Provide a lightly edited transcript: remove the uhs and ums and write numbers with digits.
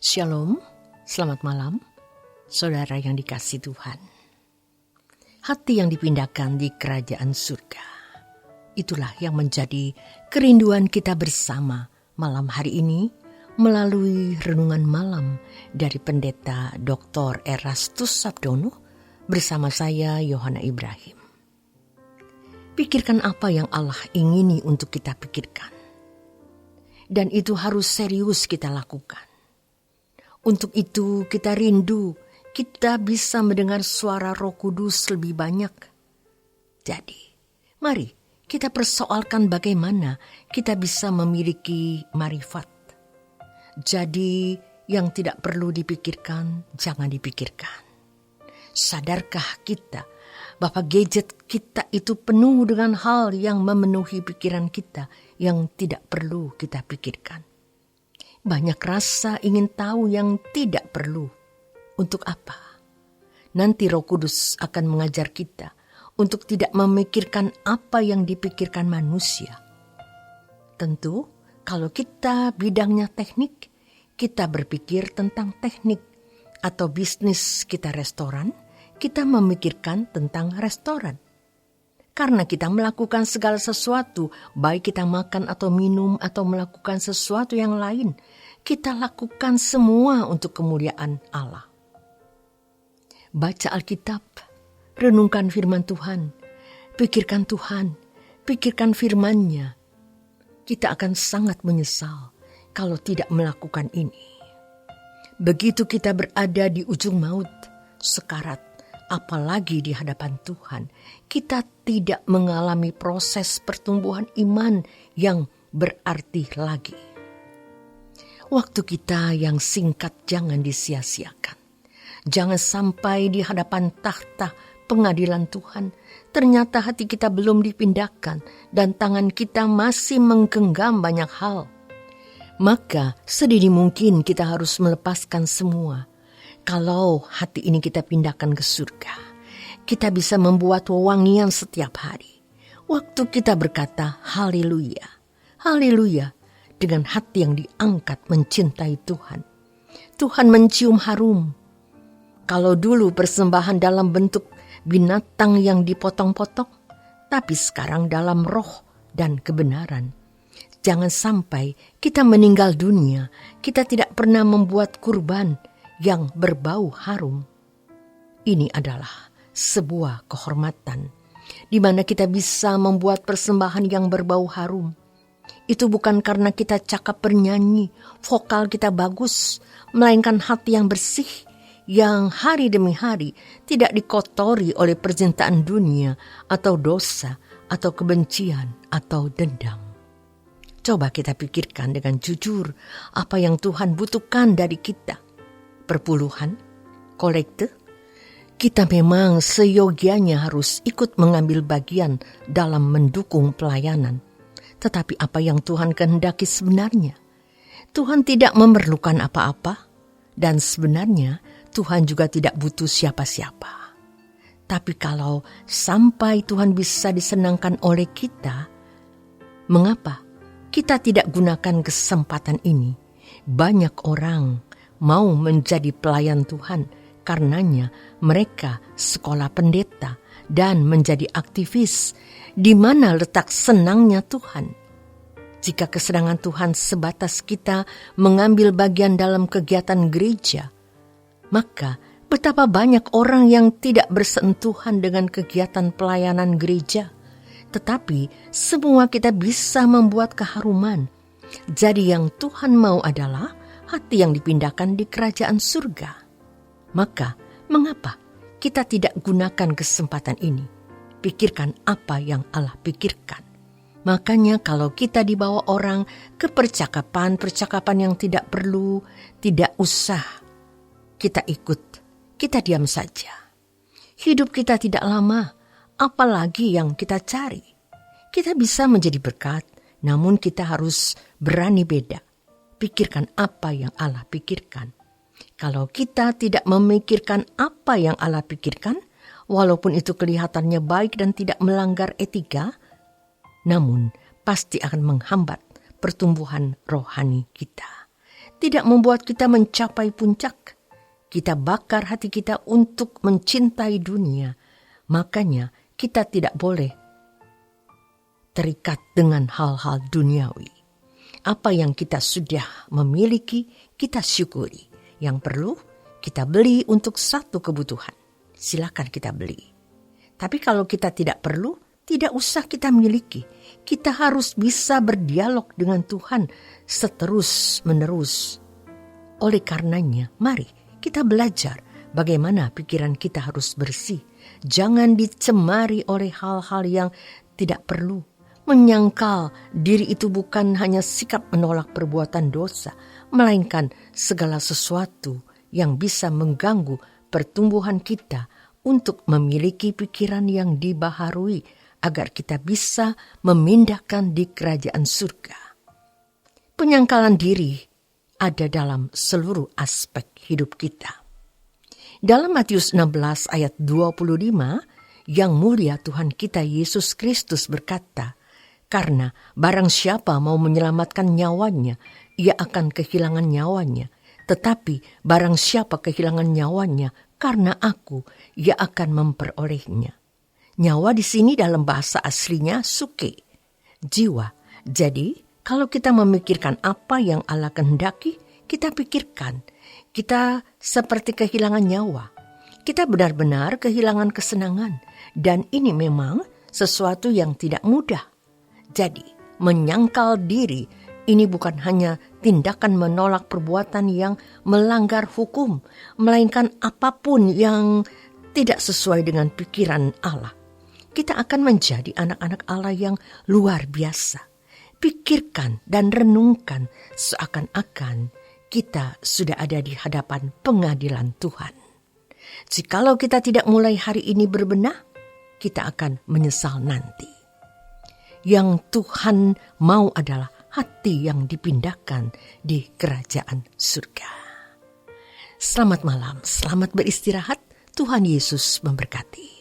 Shalom, selamat malam, saudara yang dikasihi Tuhan. Hati yang dipindahkan di kerajaan surga, itulah yang menjadi kerinduan kita bersama malam hari ini melalui renungan malam dari Pendeta Dr. Erastus Sabdono bersama saya Yohana Ibrahim. Pikirkan apa yang Allah ingini untuk kita pikirkan. Dan itu harus serius kita lakukan. Untuk itu kita rindu, kita bisa mendengar suara Roh Kudus lebih banyak. Jadi, mari kita persoalkan bagaimana kita bisa memiliki marifat. Jadi, yang tidak perlu dipikirkan, jangan dipikirkan. Sadarkah kita bahwa gadget kita itu penuh dengan hal yang memenuhi pikiran kita yang tidak perlu kita pikirkan? Banyak rasa ingin tahu yang tidak perlu. Untuk apa? Nanti Roh Kudus akan mengajar kita untuk tidak memikirkan apa yang dipikirkan manusia. Tentu, kalau kita bidangnya teknik, kita berpikir tentang teknik. Atau bisnis kita restoran, kita memikirkan tentang restoran. Karena kita melakukan segala sesuatu, baik kita makan atau minum atau melakukan sesuatu yang lain, kita lakukan semua untuk kemuliaan Allah. Baca Alkitab, renungkan firman Tuhan, pikirkan Tuhan, pikirkan firman-Nya. Kita akan sangat menyesal kalau tidak melakukan ini. Begitu kita berada di ujung maut, sekarat, apalagi di hadapan Tuhan, kita tidak mengalami proses pertumbuhan iman yang berarti lagi. Waktu kita yang singkat jangan disia-siakan. Jangan sampai di hadapan tahta pengadilan Tuhan, ternyata hati kita belum dipindahkan dan tangan kita masih menggenggam banyak hal. Maka sedini mungkin kita harus melepaskan semua. Kalau hati ini kita pindahkan ke surga, kita bisa membuat wewangian setiap hari. Waktu kita berkata, haleluya, haleluya, dengan hati yang diangkat mencintai Tuhan. Tuhan mencium harum. Kalau dulu persembahan dalam bentuk binatang yang dipotong-potong, tapi sekarang dalam roh dan kebenaran. Jangan sampai kita meninggal dunia, kita tidak pernah membuat kurban yang berbau harum. Ini adalah sebuah kehormatan, di mana kita bisa membuat persembahan yang berbau harum. Itu bukan karena kita cakap bernyanyi, vokal kita bagus, melainkan hati yang bersih, yang hari demi hari tidak dikotori oleh percintaan dunia, atau dosa, atau kebencian, atau dendam. Coba kita pikirkan dengan jujur apa yang Tuhan butuhkan dari kita. Perpuluhan, kolekte, kita memang seyogianya harus ikut mengambil bagian dalam mendukung pelayanan. Tetapi apa yang Tuhan kehendaki sebenarnya? Tuhan tidak memerlukan apa-apa, dan sebenarnya Tuhan juga tidak butuh siapa-siapa. Tapi kalau sampai Tuhan bisa disenangkan oleh kita, mengapa kita tidak gunakan kesempatan ini? Banyak orang mau menjadi pelayan Tuhan, karenanya mereka sekolah pendeta dan menjadi aktivis. Di mana letak senangnya Tuhan? Jika kesenangan Tuhan sebatas kita mengambil bagian dalam kegiatan gereja, maka betapa banyak orang yang tidak bersentuhan dengan kegiatan pelayanan gereja. Tetapi semua kita bisa membuat keharuman. Jadi yang Tuhan mau adalah hati yang dipindahkan di kerajaan surga. Maka, mengapa kita tidak gunakan kesempatan ini? Pikirkan apa yang Allah pikirkan. Makanya kalau kita dibawa orang ke percakapan yang tidak perlu, tidak usah kita ikut, kita diam saja. Hidup kita tidak lama, apalagi yang kita cari. Kita bisa menjadi berkat, namun kita harus berani beda. Pikirkan apa yang Allah pikirkan. Kalau kita tidak memikirkan apa yang Allah pikirkan, walaupun itu kelihatannya baik dan tidak melanggar etika, namun pasti akan menghambat pertumbuhan rohani kita. tidak membuat kita mencapai puncak. Kita bakar hati kita untuk mencintai dunia. Makanya kita tidak boleh terikat dengan hal-hal duniawi. Apa yang kita sudah memiliki, kita syukuri. Yang perlu, kita beli untuk satu kebutuhan. Silakan kita beli. Tapi kalau kita tidak perlu, tidak usah kita miliki. Kita harus bisa berdialog dengan Tuhan seterus-menerus. Oleh karenanya, mari kita belajar bagaimana pikiran kita harus bersih. Jangan dicemari oleh hal-hal yang tidak perlu. Menyangkal diri itu bukan hanya sikap menolak perbuatan dosa, melainkan segala sesuatu yang bisa mengganggu pertumbuhan kita untuk memiliki pikiran yang dibaharui agar kita bisa memindahkan di kerajaan surga. Penyangkalan diri ada dalam seluruh aspek hidup kita. Dalam Matius 16 ayat 25, Yang mulia Tuhan kita Yesus Kristus berkata, "Karena barang siapa mau menyelamatkan nyawanya, ia akan kehilangan nyawanya. Tetapi barang siapa kehilangan nyawanya karena aku, ia akan memperolehnya." Nyawa di sini dalam bahasa aslinya suke, jiwa. Jadi, kalau kita memikirkan apa yang Allah kehendaki, kita pikirkan. Kita seperti kehilangan nyawa. Kita benar-benar kehilangan kesenangan. Dan ini memang sesuatu yang tidak mudah. Jadi, menyangkal diri ini bukan hanya tindakan menolak perbuatan yang melanggar hukum, melainkan apapun yang tidak sesuai dengan pikiran Allah. Kita akan menjadi anak-anak Allah yang luar biasa. Pikirkan dan renungkan seakan-akan kita sudah ada di hadapan pengadilan Tuhan. Jikalau kita tidak mulai hari ini berbenah, kita akan menyesal nanti. Yang Tuhan mau adalah hati yang dipindahkan di kerajaan surga. Selamat malam, selamat beristirahat. Tuhan Yesus memberkati.